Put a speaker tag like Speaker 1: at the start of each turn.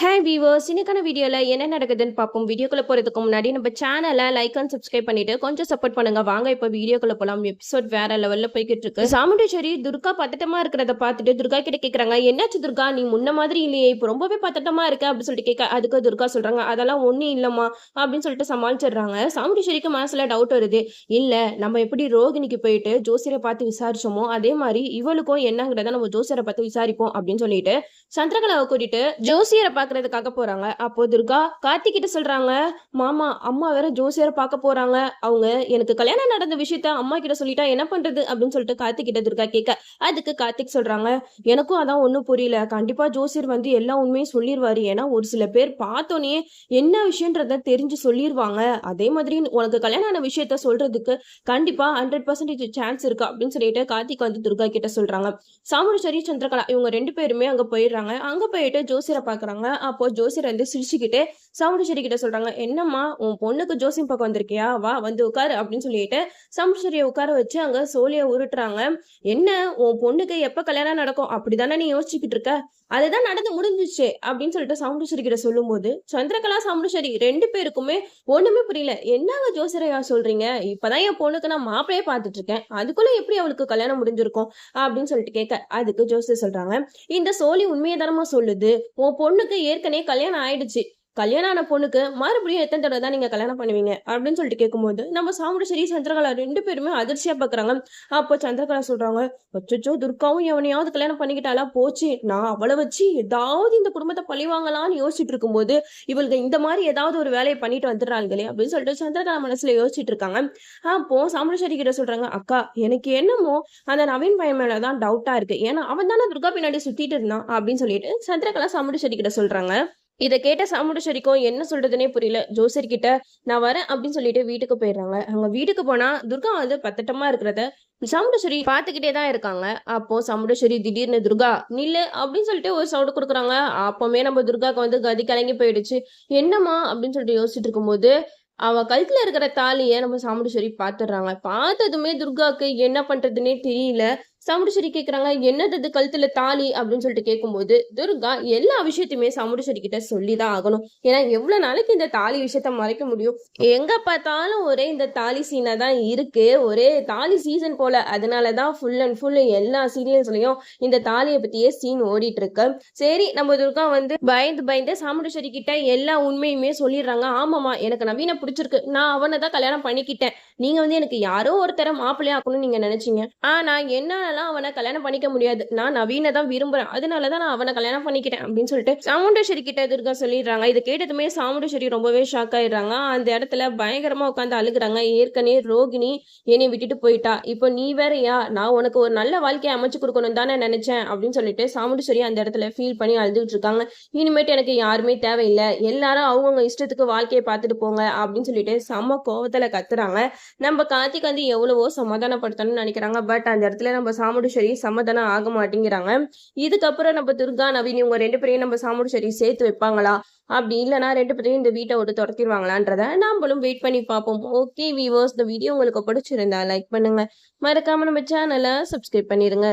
Speaker 1: Hi viewers, இன்னைக்கான வீடியோவில் என்ன நடக்குதுன்னு பார்ப்போம். வீடியோக்குள்ளே போகிறதுக்கு முன்னாடி நம்ம சேனலை லைக் அண்ட் சப்ஸ்கிரைப் பண்ணிட்டு கொஞ்சம் சப்போர்ட் பண்ணுங்க. வாங்க இப்போ வீடியோக்குள்ளே போகலாம். எபிசோட் வேற லெவலில் போய்கிட்டு இருக்கு. சாமுண்டேஸ்வரி துர்கா பதட்டமா இருக்கிறத பார்த்துட்டு துர்கா கிட்ட கேட்குறாங்க, என்னாச்சு துர்கா, நீ முன்ன மாதிரி இல்லையே, இப்போ ரொம்பவே பதட்டமா இருக்க அப்படின்னு சொல்லிட்டு கேட்க, அதுக்கு துர்கா சொல்றாங்க, அதெல்லாம் ஒன்றும் இல்லைம்மா அப்படின்னு சொல்லிட்டு சமாளிச்சிடுறாங்க. சாமுண்டேஸ்வரிக்கு மனசுல டவுட் வருது. இல்லை, நம்ம எப்படி ரோகிணிக்கு போயிட்டு ஜோசியரை பார்த்து விசாரிச்சோமோ அதே மாதிரி இவளுக்கும் என்னங்கிறத நம்ம ஜோசியரை பார்த்து விசாரிப்போம் அப்படின்னு சொல்லிட்டு சந்திரகலாவை கூட்டிட்டு ஜோசியரை பாக்குறதுக்காக போறாங்க. அப்போ துர்கா கார்த்திக் கிட்ட சொல்றாங்க, மாமா அம்மா வேற ஜோசியரை பார்க்க போறாங்க, அவங்க எனக்கு கல்யாணம் நடந்த விஷயத்த அம்மா கிட்ட சொல்லிட்டா என்ன பண்றது அப்படின்னு சொல்லிட்டு கார்த்திக் கிட்ட துர்கா கேட்க, அதுக்கு கார்த்திக் சொல்றாங்க, எனக்கும் அதான் ஒன்றும் புரியல, கண்டிப்பா ஜோசியர் வந்து எல்லா உண்மையும் சொல்லிடுவாரு, ஏன்னா ஒரு சில பேர் பார்த்தோன்னே என்ன விஷயன்றத தெரிஞ்சு சொல்லிடுவாங்க, அதே மாதிரி உனக்கு கல்யாணம் ஆன விஷயத்த சொல்றதுக்கு கண்டிப்பா 100% சான்ஸ் இருக்கு அப்படின்னு சொல்லிட்டு கார்த்திக் வந்து துர்கா கிட்ட சொல்றாங்க. சாமுண்டேஸ்வரி சந்திரகலா இவங்க ரெண்டு பேருமே அங்க போயிடுறாங்க. அங்க போயிட்டு ஜோசியரை பாக்குறாங்க. அப்போ ஜோசியர் வந்து சிரிச்சுக்கிட்டு சாமுண்டேஸ்வரி கிட்ட சொல்றாங்க, என்னம்மா உன் பொண்ணுக்கு ஜோசியம் பார்க்க வந்திருக்கியா, வா வந்து உட்காரு அப்படின்னு சொல்லிட்டு சாமுண்டேஸ்வரியை உட்கார வச்சு அங்க சோழிய உருட்டுறாங்க. என்ன, உன் பொண்ணுக்கு எப்ப கல்யாணம் நடக்கும் அப்படிதானே நீ யோசிச்சுக்கிட்டு இருக்க, அதுதான் நடந்து முடிஞ்சிச்சு அப்படின்னு சொல்லிட்டு சாமுண்டேஸ்வரி கிட்ட சொல்லும் போது சந்திரகலா சாமுண்டேஸ்வரி ரெண்டு பேருக்குமே ஒண்ணுமே புரியல. என்னங்க ஜோசியரையா சொல்றீங்க, இப்பதான் என் பொண்ணுக்கு நான் மாப்பிளையே பார்த்துட்டு இருக்கேன், அதுக்குள்ள எப்படி அவளுக்கு கல்யாணம் முடிஞ்சிருக்கும் அப்படின்னு சொல்லிட்டு கேட்க, அதுக்கு ஜோசியர் சொல்றாங்க, இந்த சோழி உண்மையை தரமா சொல்லுது, உன் பொண்ணுக்கு ஏற்கனவே கல்யாணம் ஆயிடுச்சு, கல்யாணம் ஆன பொண்ணுக்கு மறுபடியும் எத்தனை தடவை தான் நீங்க கல்யாணம் பண்ணுவீங்க அப்படின்னு சொல்லிட்டு கேட்கும்போது நம்ம சாமுண்டேஸ்வரி சந்திரகலா ரெண்டு பேருமே அதிர்ச்சியா பாக்குறாங்க. அப்போ சந்திரகலா சொல்றாங்க, அச்சோ துர்காவும் எவனையாவது கல்யாணம் பண்ணிக்கிட்டாலா போச்சு, நான் அவளை வச்சு ஏதாவது இந்த குடும்பத்தை பழிவாங்கலாம்னு யோசிச்சுட்டு இருக்கும்போது இவளுக்கு இந்த மாதிரி ஏதாவது ஒரு வேலையை பண்ணிட்டு வந்துடுறாங்களே அப்படின்னு சொல்லிட்டு சந்திரகலா மனசுல யோசிச்சுட்டு இருக்காங்க. அப்போ சாமுண்டேஸ்வரி கிட்ட சொல்றாங்க, அக்கா எனக்கு என்னமோ அந்த நவீன் பையன் மேலதான் டவுட்டா இருக்கு, ஏன்னா அவன் தானே துர்கா பின்னாடி சுத்திட்டு இருந்தான் அப்படின்னு சொல்லிட்டு சந்திரகலா சாமுண்டேஸ்வரி கிட்ட சொல்றாங்க. இதை கேட்ட சாமுண்டேஸ்வரிக்கும் என்ன சொல்றதுனே புரியல. ஜோசியர் கிட்ட நான் வரேன் அப்படின்னு சொல்லிட்டு வீட்டுக்கு போயிடுறாங்க. அவங்க வீட்டுக்கு போனா துர்கா வந்து பத்தட்டமா இருக்கிறத சாமுண்டேஸ்வரி பாத்துக்கிட்டே தான் இருக்காங்க. அப்போ சாமுண்டேஸ்வரி திடீர்னு துர்கா நில்லு அப்படின்னு சொல்லிட்டு ஒரு சவுண்ட் கொடுக்குறாங்க. அப்பவுமே நம்ம துர்காக்கு வந்து கதி கலங்கி போயிடுச்சு. என்னம்மா அப்படின்னு சொல்லிட்டு யோசிச்சுட்டு இருக்கும்போது அவ கழுத்துல இருக்கிற தாலிய நம்ம சாமுண்டேஸ்வரி பாத்துடுறாங்க. பார்த்ததுமே துர்காக்கு என்ன பண்றதுன்னே தெரியல. சாமுண்டேஸ்வரி கேக்குறாங்க, என்னது இது கழுத்துல தாலி அப்படின்னு சொல்லிட்டு கேட்கும்போது துர்கா எல்லா விஷயத்தையுமே சாமுண்டேஸ்வரி கிட்ட சொல்லிதான் ஆகணும். ஏன்னா எவ்வளவு நாளைக்கு இந்த தாலி விஷயத்த மறைக்க முடியும், எங்க பார்த்தாலும் ஒரே இந்த தாலி சீனா தான் இருக்கு, ஒரே தாலி சீசன் போல, அதனாலதான் ஃபுல் அண்ட் ஃபுல் எல்லா சீரியல்ஸ்லயும் இந்த தாலியை பத்தியே சீன் ஓடிட்டு இருக்கு. சரி, நம்ம துர்கா வந்து பயந்து பயந்து சாமுண்டேஸ்வரி கிட்ட எல்லா உண்மையுமே சொல்லிடுறாங்க. ஆமாமா, எனக்கு நவீன பிடிச்சிருக்கு, நான் அவனை தான் கல்யாணம் பண்ணிக்கிட்டேன், நீங்க வந்து எனக்கு யாரோ ஒருத்தர மாப்பிள்ளையா ஆக்கணும்னு நீங்க நினைச்சீங்க, ஆனா என்ன அவனை கல்யாணம் பண்ணிக்க முடியாது, நான் நவீனை தான் விரும்புறேன், அதனாலதான் நான் அவனை கல்யாணம் பண்ணிக்கிட்டேன் அப்படின்னு சொல்லிட்டு சாமுண்டேஸ்வரி கிட்ட துர்கா சொல்லிடுறாங்க. இதை கேட்டதுமே சாமுண்டேஸ்வரி ரொம்பவே ஷாக் ஆயிடுறாங்க. அந்த இடத்துல பயங்கரமா உட்காந்து அழுகுறாங்க. ஏற்கனவே ரோகிணி என்னை விட்டுட்டு போயிட்டா, இப்போ நீ வேறையா, நான் உனக்கு ஒரு நல்ல வாழ்க்கையை அமைச்சு கொடுக்கணும் தானே நினைச்சேன் அப்படின்னு சொல்லிட்டு சாமுண்டேஸ்வரி அந்த இடத்துல ஃபீல் பண்ணி அழுதுட்டு இருக்காங்க. இனிமேட்டு எனக்கு யாருமே தேவையில்லை, எல்லாரும் அவங்கவுங்க இஷ்டத்துக்கு வாழ்க்கையை பார்த்துட்டு போங்க அப்படின்னு சொல்லிட்டு செம்ம கோவத்துல கத்துறாங்க. நம்ம கார்த்திக் வந்து எவ்வளவோ சமாதானப்படுத்தணும்னு நினைக்கிறாங்க. பட் அந்த இடத்துல நம்ம சாமுண்டேஸ்வரி சமாதானம் ஆக மாட்டேங்கிறாங்க. இதுக்கப்புறம் நம்ம துர்கா நவீன் இவங்க ரெண்டு பேரையும் நம்ம சாமுண்டேஸ்வரி சேர்த்து வைப்பாங்களா, அப்படி இல்லைன்னா ரெண்டு பேரையும் இந்த வீட்டை விட்டு துரத்திடுவாங்களான்றத நாமளும் வெயிட் பண்ணி பார்ப்போம். ஓகே வீவர்ஸ், இந்த வீடியோ உங்களுக்கு பிடிச்சிருந்தா லைக் பண்ணுங்க, மறக்காம நம்ம சேனலை சப்ஸ்கிரைப் பண்ணிருங்க.